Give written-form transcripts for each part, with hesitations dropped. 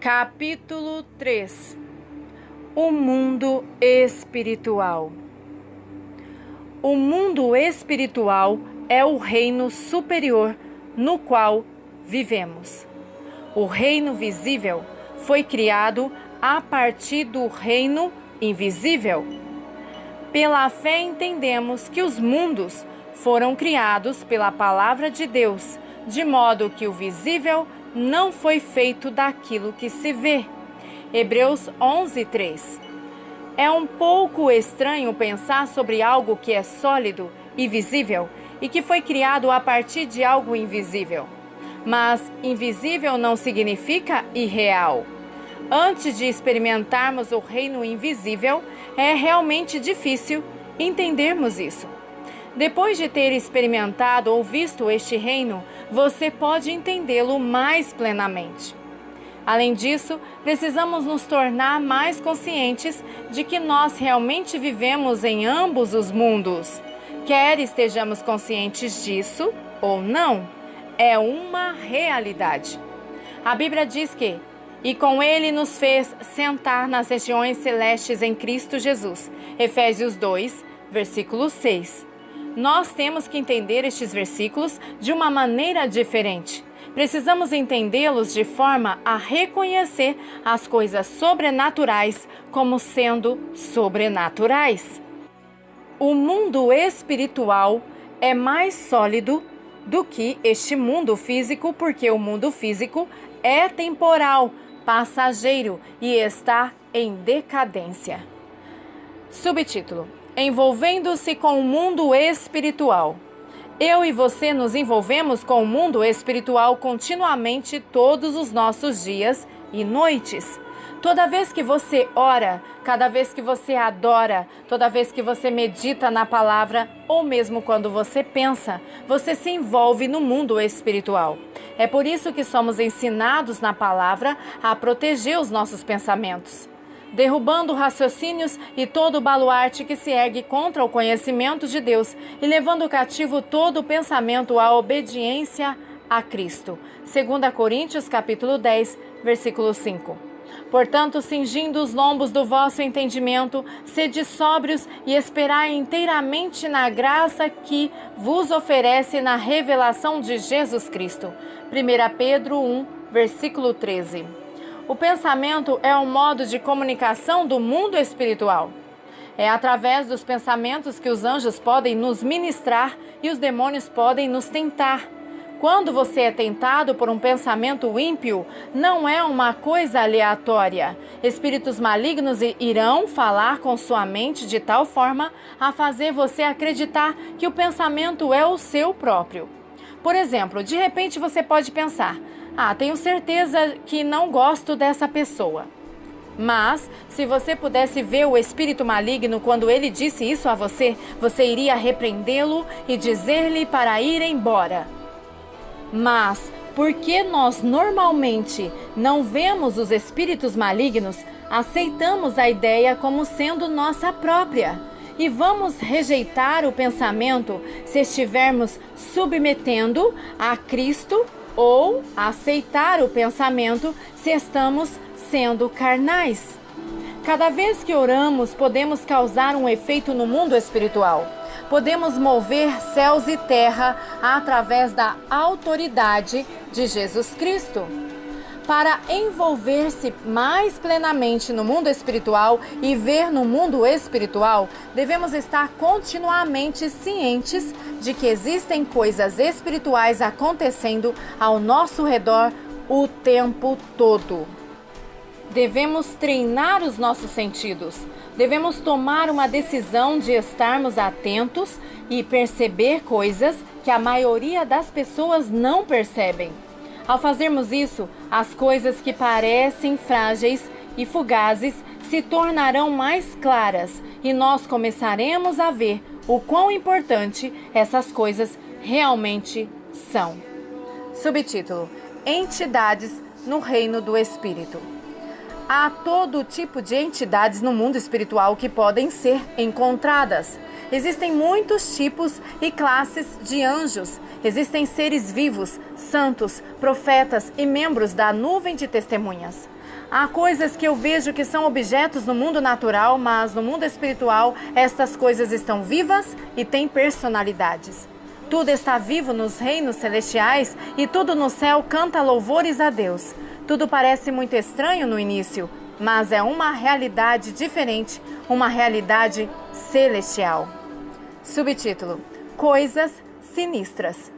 Capítulo 3. O mundo espiritual. O mundo espiritual é o reino superior no qual vivemos. O reino visível foi criado a partir do reino invisível. Pela fé entendemos que os mundos foram criados pela palavra de Deus, de modo que o visível não foi feito daquilo que se vê. Hebreus 11:3. É um pouco estranho pensar sobre algo que é sólido e visível e que foi criado a partir de algo invisível. Mas invisível não significa irreal. Antes de experimentarmos o reino invisível, é realmente difícil entendermos isso. Depois de ter experimentado ou visto este reino, você pode entendê-lo mais plenamente. Além disso, precisamos nos tornar mais conscientes de que nós realmente vivemos em ambos os mundos. Quer estejamos conscientes disso ou não, é uma realidade. A Bíblia diz que, e com ele nos fez sentar nas regiões celestes em Cristo Jesus. Efésios 2, versículo 6. Nós temos que entender estes versículos de uma maneira diferente. Precisamos entendê-los de forma a reconhecer as coisas sobrenaturais como sendo sobrenaturais. O mundo espiritual é mais sólido do que este mundo físico, porque o mundo físico é temporal, passageiro e está em decadência. Subtítulo: Envolvendo-se com o mundo espiritual. Eu e você nos envolvemos com o mundo espiritual continuamente todos os nossos dias e noites. Toda vez que você ora, cada vez que você adora, toda vez que você medita na palavra, ou mesmo quando você pensa, você se envolve no mundo espiritual. É por isso que somos ensinados na palavra a proteger os nossos pensamentos, derrubando raciocínios e todo o baluarte que se ergue contra o conhecimento de Deus e levando cativo todo o pensamento à obediência a Cristo. 2 Coríntios capítulo 10, versículo 5. Portanto, cingindo os lombos do vosso entendimento, sede sóbrios e esperai inteiramente na graça que vos oferece na revelação de Jesus Cristo. 1 Pedro 1, versículo 13. O pensamento é um modo de comunicação do mundo espiritual. É através dos pensamentos que os anjos podem nos ministrar e os demônios podem nos tentar. Quando você é tentado por um pensamento ímpio, não é uma coisa aleatória. Espíritos malignos irão falar com sua mente de tal forma a fazer você acreditar que o pensamento é o seu próprio. Por exemplo, de repente você pode pensar: tenho certeza que não gosto dessa pessoa. Mas, se você pudesse ver o espírito maligno quando ele disse isso a você, você iria repreendê-lo e dizer-lhe para ir embora. Mas, porque nós normalmente não vemos os espíritos malignos, aceitamos a ideia como sendo nossa própria. E vamos rejeitar o pensamento se estivermos submetendo a Cristo, ou aceitar o pensamento se estamos sendo carnais. Cada vez que oramos, podemos causar um efeito no mundo espiritual. Podemos mover céus e terra através da autoridade de Jesus Cristo. Para envolver-se mais plenamente no mundo espiritual e ver no mundo espiritual, devemos estar continuamente cientes de que existem coisas espirituais acontecendo ao nosso redor o tempo todo. Devemos treinar os nossos sentidos. Devemos tomar uma decisão de estarmos atentos e perceber coisas que a maioria das pessoas não percebem. Ao fazermos isso, as coisas que parecem frágeis e fugazes se tornarão mais claras e nós começaremos a ver o quão importante essas coisas realmente são. Subtítulo: Entidades no reino do Espírito. Há todo tipo de entidades no mundo espiritual que podem ser encontradas. Existem muitos tipos e classes de anjos. Existem seres vivos, santos, profetas e membros da nuvem de testemunhas. Há coisas que eu vejo que são objetos no mundo natural, mas no mundo espiritual, estas coisas estão vivas e têm personalidades. Tudo está vivo nos reinos celestiais e tudo no céu canta louvores a Deus. Tudo parece muito estranho no início, mas é uma realidade diferente, uma realidade celestial. Subtítulo: Coisas sinistras.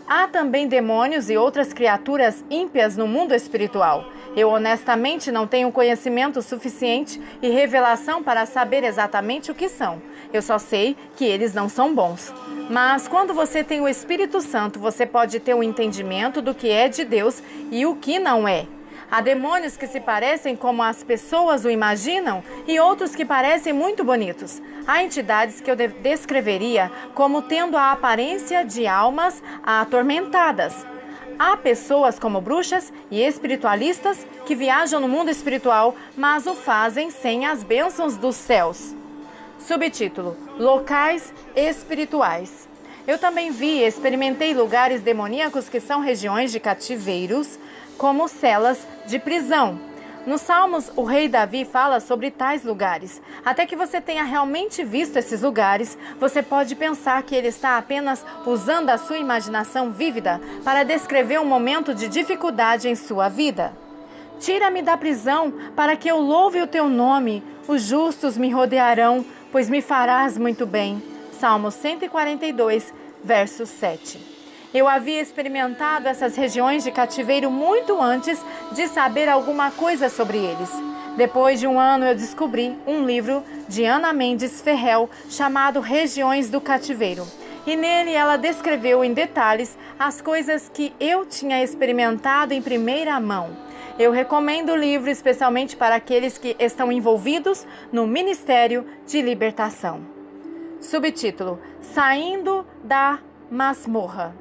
Há também demônios e outras criaturas ímpias no mundo espiritual. Eu honestamente não tenho conhecimento suficiente e revelação para saber exatamente o que são. Eu só sei que eles não são bons. Mas quando você tem o Espírito Santo, você pode ter um entendimento do que é de Deus e o que não é. Há demônios que se parecem como as pessoas o imaginam e outros que parecem muito bonitos. Há entidades que eu descreveria como tendo a aparência de almas atormentadas. Há pessoas como bruxas e espiritualistas que viajam no mundo espiritual, mas o fazem sem as bênçãos dos céus. Subtítulo: Locais espirituais. Eu também vi e experimentei lugares demoníacos que são regiões de cativeiros, como celas de prisão. Nos Salmos, o rei Davi fala sobre tais lugares. Até que você tenha realmente visto esses lugares, você pode pensar que ele está apenas usando a sua imaginação vívida para descrever um momento de dificuldade em sua vida. Tira-me da prisão para que eu louve o teu nome. Os justos me rodearão, pois me farás muito bem. Salmo 142, verso 7. Eu havia experimentado essas regiões de cativeiro muito antes de saber alguma coisa sobre eles. Depois de um ano, eu descobri um livro de Ana Mendes Ferrell chamado Regiões do Cativeiro. E nele ela descreveu em detalhes as coisas que eu tinha experimentado em primeira mão. Eu recomendo o livro especialmente para aqueles que estão envolvidos no Ministério de Libertação. Subtítulo: Saindo da Masmorra.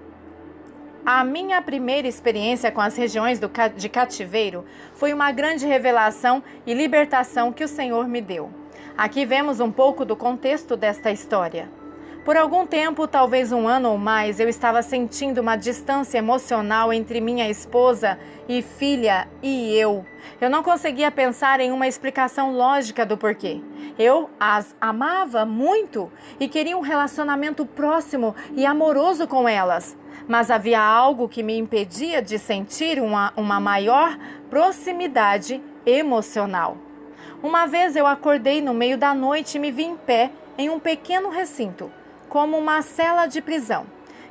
A minha primeira experiência com as regiões de cativeiro foi uma grande revelação e libertação que o Senhor me deu. Aqui vemos um pouco do contexto desta história. Por algum tempo, talvez um ano ou mais, eu estava sentindo uma distância emocional entre minha esposa e filha e eu. Eu não conseguia pensar em uma explicação lógica do porquê. Eu as amava muito e queria um relacionamento próximo e amoroso com elas. Mas havia algo que me impedia de sentir uma maior proximidade emocional. Uma vez eu acordei no meio da noite e me vi em pé em um pequeno recinto, como uma cela de prisão.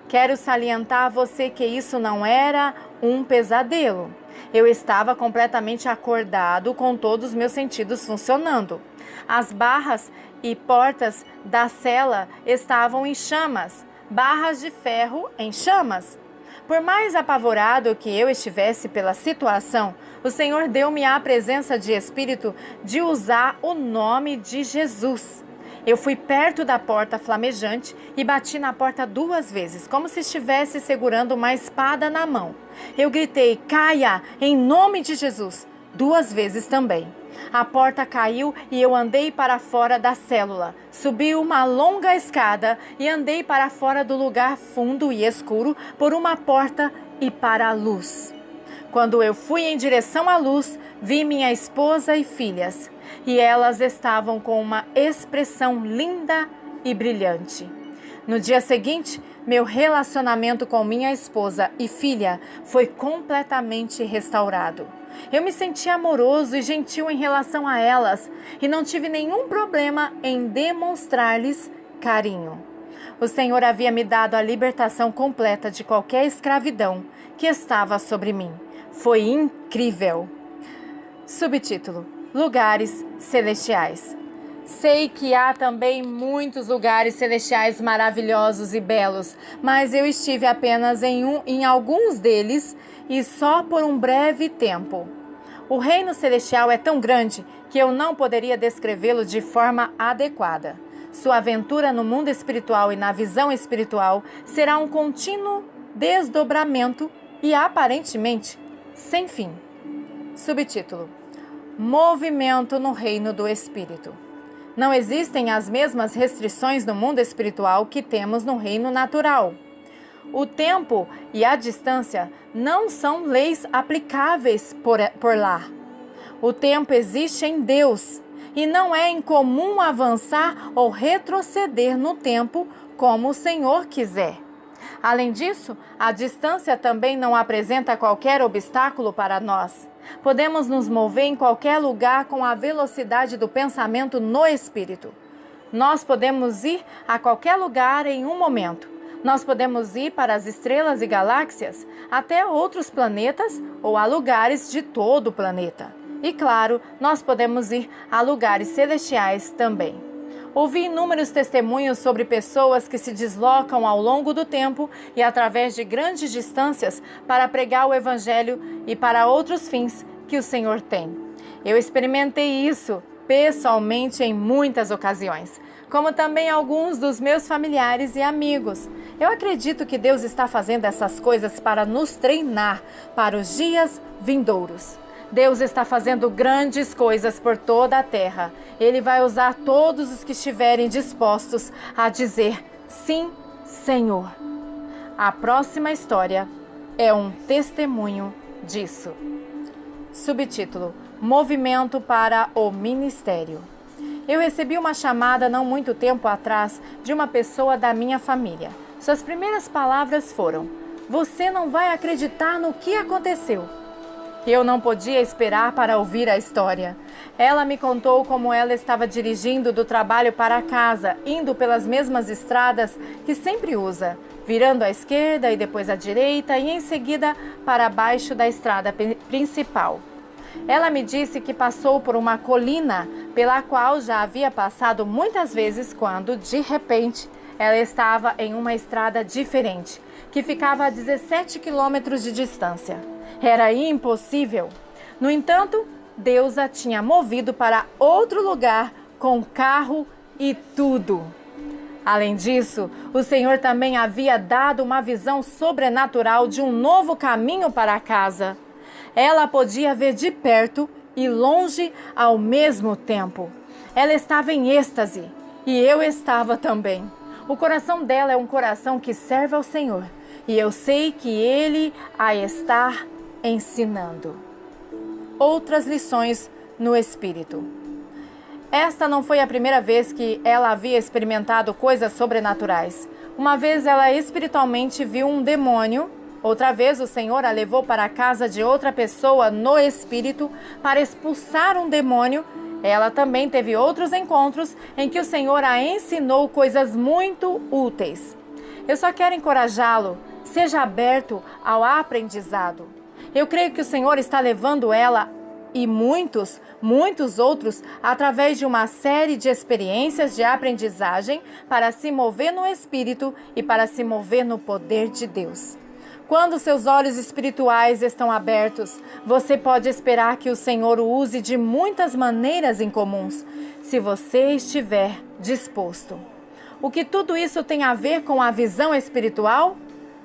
Quero salientar a você que isso não era um pesadelo. Eu estava completamente acordado com todos os meus sentidos funcionando. As barras e portas da cela estavam em chamas. Barras de ferro em chamas. Por mais apavorado que eu estivesse pela situação, o Senhor deu-me a presença de espírito de usar o nome de Jesus. Eu fui perto da porta flamejante e bati na porta 2 vezes, como se estivesse segurando uma espada na mão. Eu gritei: caia, em nome de Jesus, 2 vezes também. A porta caiu e eu andei para fora da célula. Subi uma longa escada e andei para fora do lugar fundo e escuro por uma porta e para a luz. Quando eu fui em direção à luz, vi minha esposa e filhas, e elas estavam com uma expressão linda e brilhante. No dia seguinte, meu relacionamento com minha esposa e filha foi completamente restaurado. Eu me senti amoroso e gentil em relação a elas e não tive nenhum problema em demonstrar-lhes carinho. O Senhor havia me dado a libertação completa de qualquer escravidão que estava sobre mim. Foi incrível. Subtítulo: Lugares Celestiais. Sei que há também muitos lugares celestiais maravilhosos e belos, mas eu estive apenas em alguns deles e só por um breve tempo. O reino celestial é tão grande que eu não poderia descrevê-lo de forma adequada. Sua aventura no mundo espiritual e na visão espiritual será um contínuo desdobramento e aparentemente sem fim. Subtítulo: Movimento no reino do Espírito. Não existem as mesmas restrições no mundo espiritual que temos no reino natural. O tempo e a distância não são leis aplicáveis por lá. O tempo existe em Deus e não é incomum avançar ou retroceder no tempo como o Senhor quiser. Além disso, a distância também não apresenta qualquer obstáculo para nós. Podemos nos mover em qualquer lugar com a velocidade do pensamento no Espírito. Nós podemos ir a qualquer lugar em um momento. Nós podemos ir para as estrelas e galáxias, até outros planetas ou a lugares de todo o planeta. E claro, nós podemos ir a lugares celestiais também. Ouvi inúmeros testemunhos sobre pessoas que se deslocam ao longo do tempo e através de grandes distâncias para pregar o Evangelho e para outros fins que o Senhor tem. Eu experimentei isso pessoalmente em muitas ocasiões, como também alguns dos meus familiares e amigos. Eu acredito que Deus está fazendo essas coisas para nos treinar para os dias vindouros. Deus está fazendo grandes coisas por toda a terra. Ele vai usar todos os que estiverem dispostos a dizer sim, Senhor. A próxima história é um testemunho disso. Subtítulo: Movimento para o Ministério. Eu recebi uma chamada não muito tempo atrás de uma pessoa da minha família. Suas primeiras palavras foram: "Você não vai acreditar no que aconteceu." Eu não podia esperar para ouvir a história. Ela me contou como ela estava dirigindo do trabalho para casa, indo pelas mesmas estradas que sempre usa, virando à esquerda e depois à direita e em seguida para baixo da estrada principal. Ela me disse que passou por uma colina pela qual já havia passado muitas vezes quando, de repente, ela estava em uma estrada diferente, que ficava a 17 quilômetros de distância. Era impossível. No entanto, Deus a tinha movido para outro lugar com carro e tudo. Além disso, o Senhor também havia dado uma visão sobrenatural de um novo caminho para casa. Ela podia ver de perto e longe ao mesmo tempo. Ela estava em êxtase e eu estava também. O coração dela é um coração que serve ao Senhor e eu sei que Ele a está ensinando. Outras lições no Espírito. Esta não foi a primeira vez que ela havia experimentado coisas sobrenaturais. Uma vez ela espiritualmente viu um demônio. Outra vez o Senhor a levou para a casa de outra pessoa no Espírito para expulsar um demônio. Ela também teve outros encontros em que o Senhor a ensinou coisas muito úteis. Eu só quero encorajá-lo. Seja aberto ao aprendizado. Eu creio que o Senhor está levando ela e muitos outros através de uma série de experiências de aprendizagem para se mover no Espírito e para se mover no poder de Deus. Quando seus olhos espirituais estão abertos, você pode esperar que o Senhor o use de muitas maneiras incomuns, se você estiver disposto. O que tudo isso tem a ver com a visão espiritual?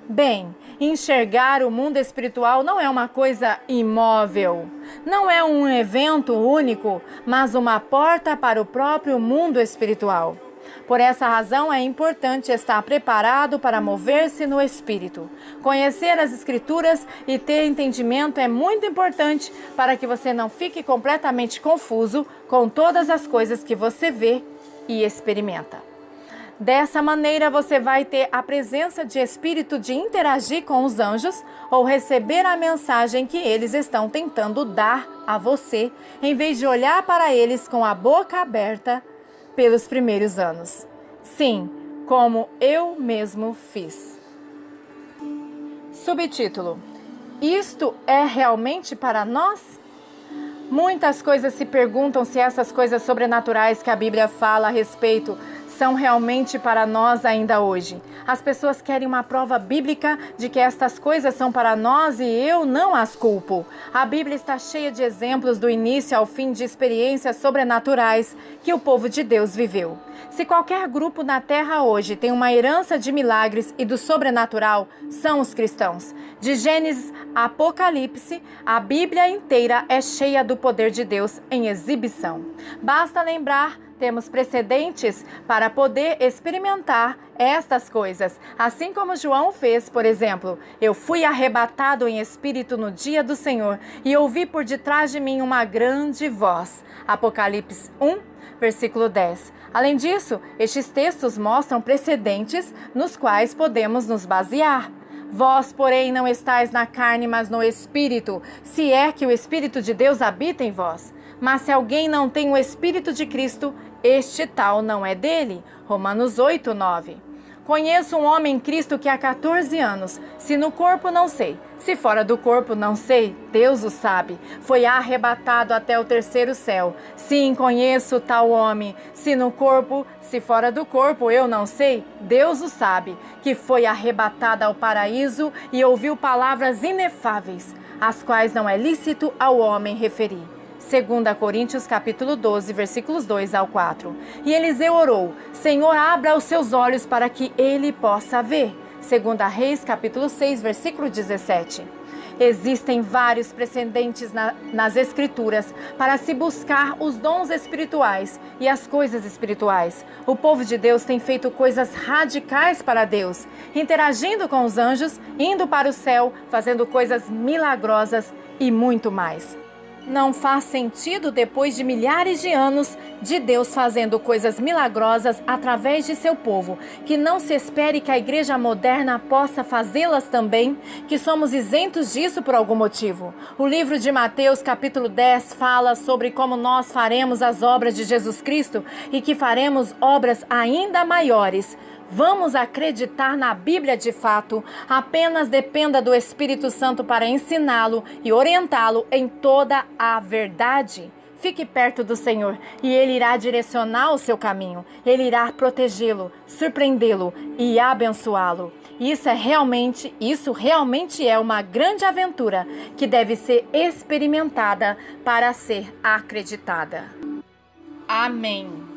Bem, enxergar o mundo espiritual não é uma coisa imóvel. Não é um evento único, mas uma porta para o próprio mundo espiritual. Por essa razão, é importante estar preparado para mover-se no Espírito. Conhecer as Escrituras e ter entendimento é muito importante para que você não fique completamente confuso com todas as coisas que você vê e experimenta. Dessa maneira, você vai ter a presença de espírito de interagir com os anjos ou receber a mensagem que eles estão tentando dar a você, em vez de olhar para eles com a boca aberta pelos primeiros anos. Sim, como eu mesmo fiz. Subtítulo: Isto é realmente para nós? Muitas coisas se perguntam se essas coisas sobrenaturais que a Bíblia fala a respeito são realmente para nós ainda hoje. As pessoas querem uma prova bíblica de que estas coisas são para nós e eu não as culpo. A Bíblia está cheia de exemplos do início ao fim de experiências sobrenaturais que o povo de Deus viveu. Se qualquer grupo na Terra hoje tem uma herança de milagres e do sobrenatural, são os cristãos. De Gênesis a Apocalipse, a Bíblia inteira é cheia do poder de Deus em exibição. Basta lembrar Temos precedentes para poder experimentar estas coisas. Assim como João fez, por exemplo, eu fui arrebatado em espírito no dia do Senhor e ouvi por detrás de mim uma grande voz. Apocalipse 1, versículo 10. Além disso, estes textos mostram precedentes nos quais podemos nos basear. Vós, porém, não estáis na carne, mas no Espírito, se é que o Espírito de Deus habita em vós. Mas se alguém não tem o Espírito de Cristo, este tal não é dele. Romanos 8, 9. Conheço um homem em Cristo que há 14 anos, se no corpo não sei, se fora do corpo não sei, Deus o sabe, foi arrebatado até o terceiro céu. Sim, conheço tal homem, se no corpo, se fora do corpo eu não sei, Deus o sabe, que foi arrebatado ao paraíso e ouviu palavras inefáveis, as quais não é lícito ao homem referir. 2 Coríntios capítulo 12, versículos 2 ao 4. E Eliseu orou: Senhor, abra os seus olhos para que ele possa ver. 2 Reis capítulo 6, versículo 17. Existem vários precedentes nas Escrituras para se buscar os dons espirituais e as coisas espirituais. O povo de Deus tem feito coisas radicais para Deus, interagindo com os anjos, indo para o céu, fazendo coisas milagrosas e muito mais. Não faz sentido, depois de milhares de anos de Deus fazendo coisas milagrosas através de seu povo, que não se espere que a igreja moderna possa fazê-las também, que somos isentos disso por algum motivo. O livro de Mateus, capítulo 10, fala sobre como nós faremos as obras de Jesus Cristo e que faremos obras ainda maiores. Vamos acreditar na Bíblia de fato, apenas dependa do Espírito Santo para ensiná-lo e orientá-lo em toda a verdade. Fique perto do Senhor e Ele irá direcionar o seu caminho. Ele irá protegê-lo, surpreendê-lo e abençoá-lo. Isso realmente é uma grande aventura que deve ser experimentada para ser acreditada. Amém.